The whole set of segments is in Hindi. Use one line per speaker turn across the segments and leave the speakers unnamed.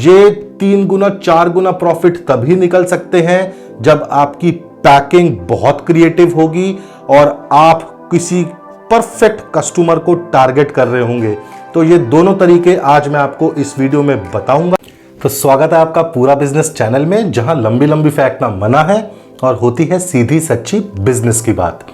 ये 3 गुना 4 गुना प्रॉफिट तभी निकल सकते हैं जब आपकी पैकिंग बहुत क्रिएटिव होगी और आप किसी परफेक्ट कस्टमर को टारगेट कर रहे होंगे। तो ये दोनों तरीके आज मैं आपको इस वीडियो में बताऊंगा। तो स्वागत है आपका पूरा बिजनेस चैनल में, जहां लंबी लंबी फैक्ट ना मना है और होती है सीधी सच्ची बिजनेस की बात।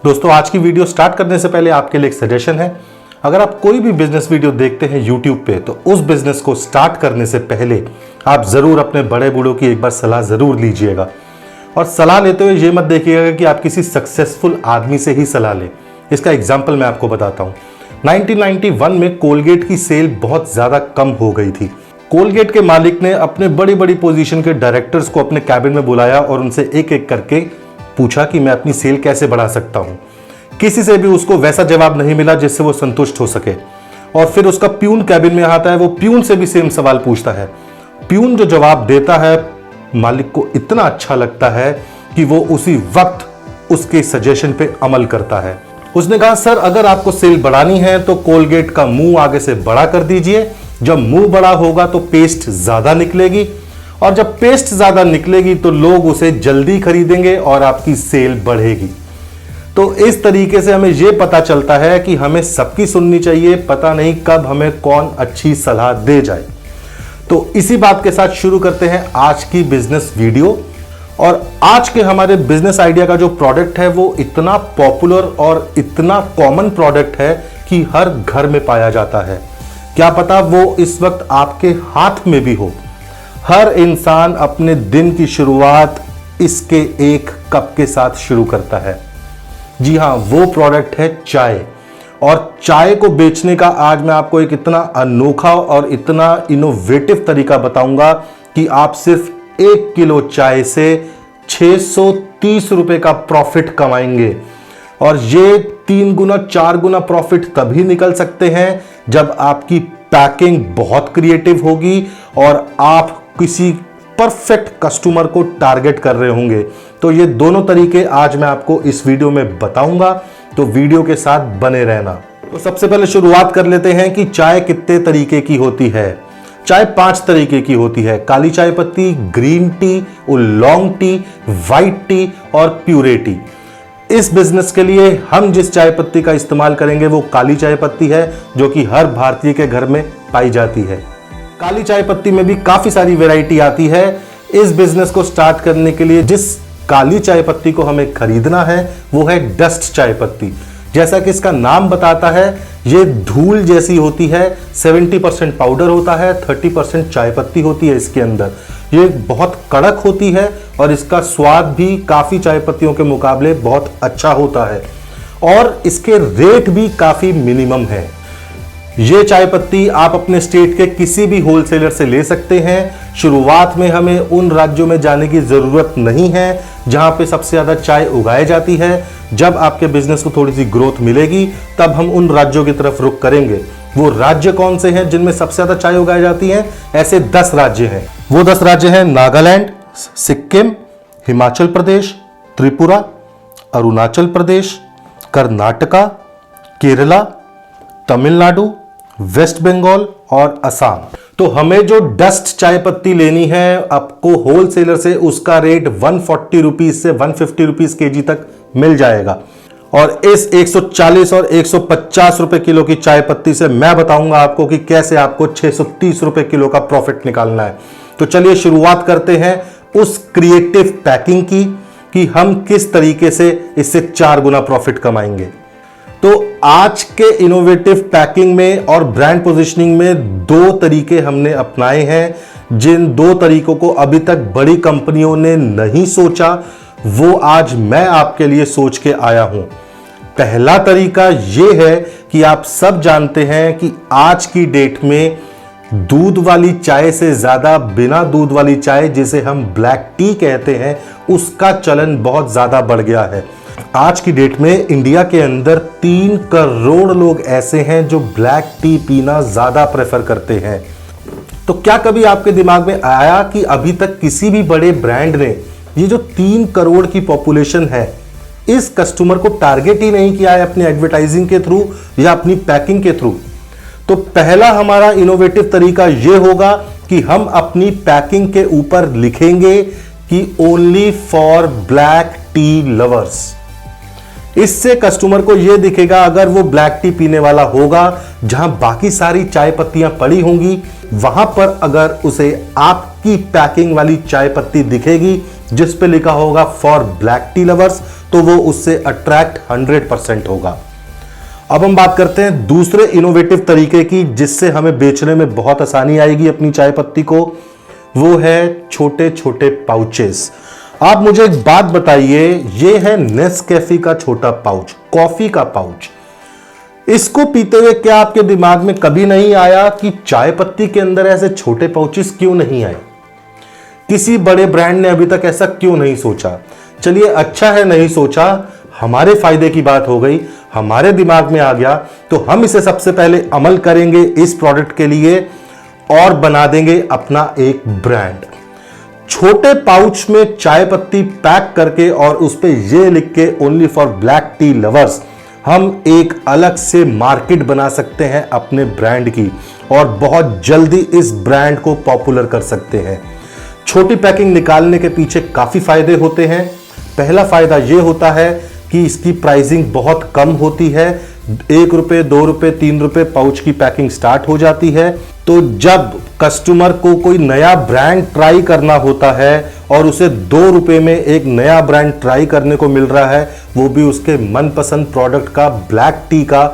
दोस्तों, आज की वीडियो स्टार्ट करने से पहले आपके लिए एक सजेशन है। अगर आप कोई भी बिजनेस वीडियो देखते हैं यूट्यूब पे, तो उस बिजनेस को स्टार्ट करने से पहले आप जरूर अपने बड़े बूढ़ों की एक बार सलाह जरूर लीजिएगा। और सलाह लेते हुए ये मत देखिएगा कि आप किसी सक्सेसफुल आदमी से ही सलाह लें। इसका एग्जाम्पल मैं आपको बताता हूं। 1991 में कोलगेट की सेल बहुत ज्यादा कम हो गई थी। कोलगेट के मालिक ने अपने बड़ी बड़ी पोजीशन के डायरेक्टर्स को अपने कैबिन में बुलाया और उनसे एक एक करके पूछा कि मैं अपनी सेल कैसे बढ़ा सकता हूं। किसी से भी उसको वैसा जवाब नहीं मिला जिससे वो संतुष्ट हो सके। और फिर उसका प्यून कैबिन में आता है, वो प्यून से भी सेम सवाल पूछता है। प्यून जो जवाब देता है, मालिक को इतना अच्छा लगता है कि वो उसी वक्त उसके सजेशन पे अमल करता है। उसने कहा, सर अगर आपको सेल बढ़ानी है तो कोलगेट का मुंह आगे से बड़ा कर दीजिए। जब मुंह बड़ा होगा तो पेस्ट ज्यादा निकलेगी, और जब पेस्ट ज्यादा निकलेगी तो लोग उसे जल्दी खरीदेंगे और आपकी सेल बढ़ेगी। तो इस तरीके से हमें यह पता चलता है कि हमें सबकी सुननी चाहिए, पता नहीं कब हमें कौन अच्छी सलाह दे जाए। तो इसी बात के साथ शुरू करते हैं आज की बिजनेस वीडियो। और आज के हमारे बिजनेस आइडिया का जो प्रोडक्ट है वो इतना पॉपुलर और इतना कॉमन प्रोडक्ट है कि हर घर में पाया जाता है। क्या पता वो इस वक्त आपके हाथ में भी हो। हर इंसान अपने दिन की शुरुआत इसके एक कप के साथ शुरू करता है। जी हां, वो प्रोडक्ट है चाय। और चाय को बेचने का आज मैं आपको एक इतना अनोखा और इतना इनोवेटिव तरीका बताऊंगा कि आप सिर्फ 1 किलो चाय से 630 रुपए का प्रॉफिट कमाएंगे। और ये 3 गुना 4 गुना प्रॉफिट तभी निकल सकते हैं जब आपकी पैकिंग बहुत क्रिएटिव होगी और आप किसी परफेक्ट कस्टमर को टारगेट कर रहे होंगे। तो ये दोनों तरीके आज मैं आपको इस वीडियो में बताऊंगा, तो वीडियो के साथ बने रहना। तो सबसे पहले शुरुआत कर लेते हैं कि चाय कितने तरीके की होती है। चाय 5 तरीके की होती है: काली चाय पत्ती, green tea, oolong tea, white T और प्यूरे टी। इस बिजनेस के लिए हम जिस चाय पत्ती का इस्तेमाल करेंगे वो काली चाय पत्ती है, जो कि हर भारतीय के घर में पाई जाती है। काली चाय पत्ती में भी काफी सारी वैरायटी आती है। इस बिजनेस को स्टार्ट करने के लिए जिस काली चाय पत्ती को हमें खरीदना है वो है डस्ट चाय पत्ती। जैसा कि इसका नाम बताता है, ये धूल जैसी होती है। 70% पाउडर होता है, 30% चाय पत्ती होती है इसके अंदर। ये बहुत कड़क होती है और इसका स्वाद भी काफी चाय पत्तियों के मुकाबले बहुत अच्छा होता है, और इसके रेट भी काफी मिनिमम है। ये चाय पत्ती आप अपने स्टेट के किसी भी होलसेलर से ले सकते हैं। शुरुआत में हमें उन राज्यों में जाने की जरूरत नहीं है जहां पे सबसे ज्यादा चाय उगाई जाती है। जब आपके बिजनेस को थोड़ी सी ग्रोथ मिलेगी तब हम उन राज्यों की तरफ रुख करेंगे। वो राज्य कौन से हैं जिनमें सबसे ज्यादा चाय उगाई जाती है? ऐसे 10 राज्य हैं। वो 10 राज्य हैं: नागालैंड, सिक्किम, हिमाचल प्रदेश, त्रिपुरा, अरुणाचल प्रदेश, कर्नाटका, केरला, तमिलनाडु, वेस्ट बंगाल और असम। तो हमें जो डस्ट चाय पत्ती लेनी है आपको होलसेलर से, उसका रेट 140 रुपीज से 150 रुपीज केजी तक मिल जाएगा। और इस 140 और 150 रुपए किलो की चाय पत्ती से मैं बताऊंगा आपको कि कैसे आपको 630 रुपए किलो का प्रॉफिट निकालना है। तो चलिए शुरुआत करते हैं उस क्रिएटिव पैकिंग की कि हम किस तरीके से इससे 4 गुना प्रॉफिट कमाएंगे। तो आज के इनोवेटिव पैकिंग में और ब्रांड पोजीशनिंग में 2 तरीके हमने अपनाए हैं। जिन 2 तरीकों को अभी तक बड़ी कंपनियों ने नहीं सोचा, वो आज मैं आपके लिए सोच के आया हूं। पहला तरीका यह है कि आप सब जानते हैं कि आज की डेट में दूध वाली चाय से ज्यादा बिना दूध वाली चाय, जिसे हम ब्लैक टी कहते हैं, उसका चलन बहुत ज्यादा बढ़ गया है। आज की डेट में इंडिया के अंदर 3 करोड़ लोग ऐसे हैं जो ब्लैक टी पीना ज्यादा प्रेफर करते हैं। तो क्या कभी आपके दिमाग में आया कि अभी तक किसी भी बड़े ब्रांड ने ये जो 3 करोड़ की पॉपुलेशन है, इस कस्टमर को टारगेट ही नहीं किया है अपनी एडवर्टाइजिंग के थ्रू या अपनी पैकिंग के थ्रू? तो पहला हमारा इनोवेटिव तरीका यह होगा कि हम अपनी पैकिंग के ऊपर लिखेंगे कि only for black T lovers. इससे कस्टमर को यह दिखेगा, अगर वो ब्लैक टी पीने वाला होगा, जहां बाकी सारी चाय पत्तियां पड़ी होंगी, वहां पर अगर उसे आपकी पैकिंग वाली चाय पत्ती दिखेगी जिस पे लिखा होगा फॉर ब्लैक टी लवर्स, तो वो उससे अट्रैक्ट 100% होगा। अब हम बात करते हैं दूसरे इनोवेटिव तरीके की, जिससे हमें बेचने में बहुत आसानी आएगी अपनी चाय पत्ती को। वो है छोटे छोटे पाउचेस। आप मुझे एक बात बताइए, ये है नेस्कैफे का छोटा पाउच, कॉफी का पाउच। इसको पीते हुए क्या आपके दिमाग में कभी नहीं आया कि चाय पत्ती के अंदर ऐसे छोटे पाउचेस क्यों नहीं आए? किसी बड़े ब्रांड ने अभी तक ऐसा क्यों नहीं सोचा? चलिए, अच्छा है नहीं सोचा, हमारे फायदे की बात हो गई, हमारे दिमाग में आ गया, तो हम इसे सबसे पहले अमल करेंगे इस प्रोडक्ट के लिए और बना देंगे अपना एक ब्रांड। छोटे पाउच में चाय पत्ती पैक करके और उस पे ये लिख के only for black T lovers, हम एक अलग से मार्केट बना सकते हैं अपने ब्रांड की और बहुत जल्दी इस ब्रांड को पॉपुलर कर सकते हैं। छोटी पैकिंग निकालने के पीछे काफी फायदे होते हैं। पहला फायदा यह होता है कि इसकी प्राइसिंग बहुत कम होती है, 1 रुपए, 2 रुपए, 3 रुपए पाउच की पैकिंग स्टार्ट हो जाती है। तो जब कस्टमर को कोई नया ब्रांड ट्राई करना होता है और उसे 2 रुपए में एक नया ब्रांड ट्राई करने को मिल रहा है, वो भी उसके मनपसंद प्रोडक्ट का, ब्लैक टी का,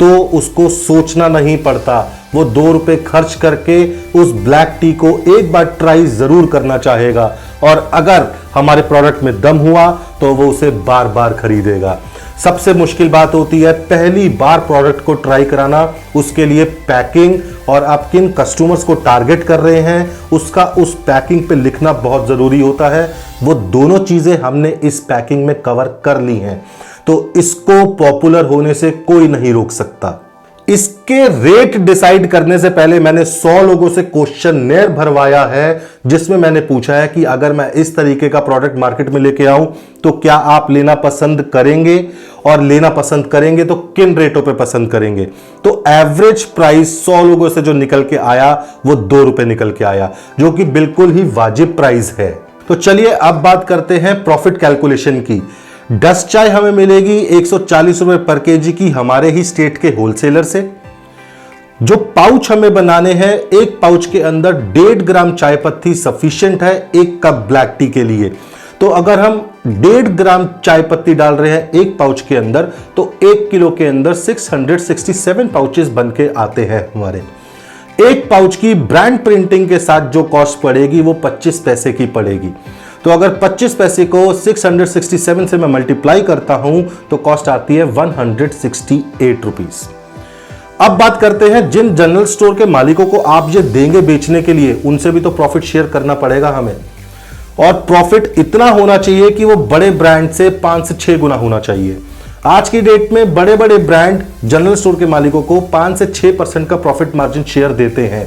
तो उसको सोचना नहीं पड़ता। वो 2 रुपए खर्च करके उस ब्लैक टी को एक बार ट्राई जरूर करना चाहेगा और अगर हमारे प्रोडक्ट में दम हुआ तो वो उसे बार बार खरीदेगा। सबसे मुश्किल बात होती है पहली बार प्रोडक्ट को ट्राई कराना, उसके लिए पैकिंग और आप किन कस्टमर्स को टारगेट कर रहे हैं उसका उस पैकिंग पे लिखना बहुत जरूरी होता है। वो दोनों चीजें हमने इस पैकिंग में कवर कर ली हैं, तो इसको पॉपुलर होने से कोई नहीं रोक सकता। इसके रेट डिसाइड करने से पहले मैंने 100 लोगों से क्वेश्चननेयर भरवाया है, जिसमें मैंने पूछा है कि अगर मैं इस तरीके का प्रोडक्ट मार्केट में लेके आऊं तो क्या आप लेना पसंद करेंगे, और लेना पसंद करेंगे तो किन रेटों पे पसंद करेंगे। तो एवरेज प्राइस 100 लोगों से जो निकल के आया वो 2 रुपए निकल के आया, जो कि बिल्कुल ही वाजिब प्राइस है। तो चलिए अब बात करते हैं प्रॉफिट कैलकुलेशन की। डस्ट चाय हमें मिलेगी 140 रुपए पर केजी की हमारे ही स्टेट के होलसेलर से। जो पाउच हमें बनाने हैं, एक पाउच के अंदर 1.5 ग्राम चाय पत्ती सफिशिएंट है 1 कप ब्लैक टी के लिए। तो अगर हम 1.5 ग्राम चाय पत्ती डाल रहे हैं एक पाउच के अंदर, तो 1 किलो के अंदर 667 पाउचेस बन के आते हैं हमारे। एक पाउच की ब्रांड प्रिंटिंग के साथ जो कॉस्ट पड़ेगी वो 25 पैसे की पड़ेगी। तो अगर 25 पैसे को 667 से मैं मल्टीप्लाई करता हूं तो कॉस्ट आती है 168 रुपीस। अब बात करते हैं जिन जनरल स्टोर के मालिकों को आप ये देंगे बेचने के लिए, उनसे भी तो प्रॉफिट शेयर करना पड़ेगा हमें, और प्रॉफिट इतना होना चाहिए कि वो बड़े ब्रांड से 5 से 6 गुना होना चाहिए। आज की डेट में बड़े बड़े ब्रांड जनरल स्टोर के मालिकों को 5 से 6% का प्रॉफिट मार्जिन शेयर देते हैं।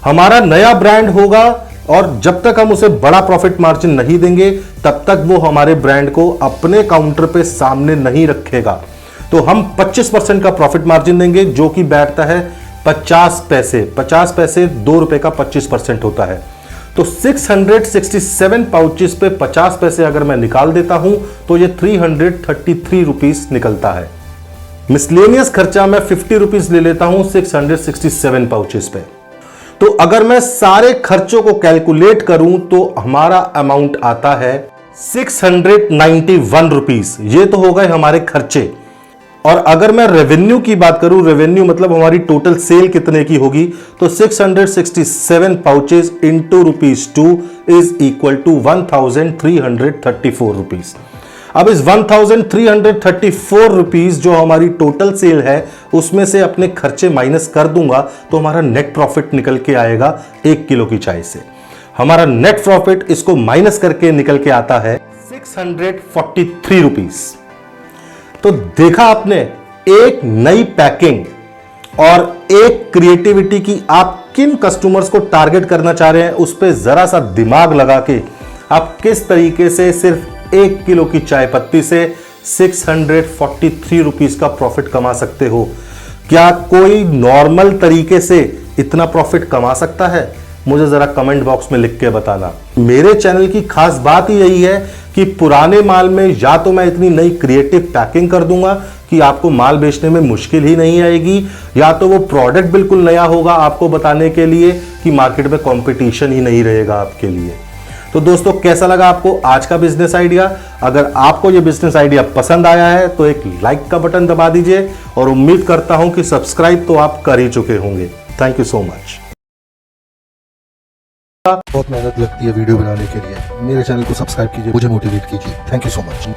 हमारा नया ब्रांड होगा और जब तक हम उसे बड़ा प्रॉफिट मार्जिन नहीं देंगे तब तक वो हमारे ब्रांड को अपने काउंटर पे सामने नहीं रखेगा। तो हम 25% का प्रॉफिट मार्जिन देंगे, जो कि बैठता है 50 पैसे। 50 पैसे 2 रुपए का 25% होता है। तो 667 पाउचेस पे 50 पैसे अगर मैं निकाल देता हूं तो ये 333 रुपीस निकलता है। मिसलेनियस खर्चा मैं 50 रुपीस ले लेता हूं 667 पाउचेस पे। तो अगर मैं सारे खर्चों को कैलकुलेट करूं तो हमारा अमाउंट आता है 691 रुपीस। ये तो हो गए हमारे खर्चे। और अगर मैं रेवेन्यू की बात करूं, रेवेन्यू मतलब हमारी टोटल सेल कितने की होगी, तो 667 pouches into ₹2 is equal to 1334 rupees. अब इस 1334 रुपीस जो हमारी टोटल सेल है उसमें से अपने खर्चे माइनस कर दूंगा तो हमारा नेट प्रॉफिट निकल के आएगा 1 किलो की चाय से। हमारा नेट प्रॉफिट इसको माइनस करके निकल के आता है 643 रुपीस। तो देखा आपने, एक नई पैकिंग और एक क्रिएटिविटी की आप किन कस्टमर्स को टारगेट करना चाह रहे हैं उस पर जरा सा दिमाग लगा के आप किस तरीके से सिर्फ 1 किलो की चाय पत्ती से 643 रुपीस का प्रॉफिट कमा सकते हो। क्या कोई नॉर्मल तरीके से इतना प्रॉफिट कमा सकता है? मुझे जरा कमेंट बॉक्स में लिख के बताना। मेरे चैनल की खास बात ही यही है कि पुराने माल में या तो मैं इतनी नई क्रिएटिव पैकिंग कर दूंगा कि आपको माल बेचने में मुश्किल ही नहीं आएगी, या तो वो प्रोडक्ट बिल्कुल नया होगा आपको बताने के लिए कि मार्केट में कंपटीशन ही नहीं रहेगा आपके लिए। तो दोस्तों, कैसा लगा आपको आज का बिजनेस आइडिया? अगर आपको ये बिजनेस आइडिया पसंद आया है तो एक लाइक का बटन दबा दीजिए, और उम्मीद करता हूं कि सब्सक्राइब तो आप कर ही चुके होंगे। Thank you so much.
बहुत मेहनत लगती है वीडियो बनाने के लिए। मेरे चैनल को सब्सक्राइब कीजिए, मुझे मोटिवेट कीजिए। Thank you so much.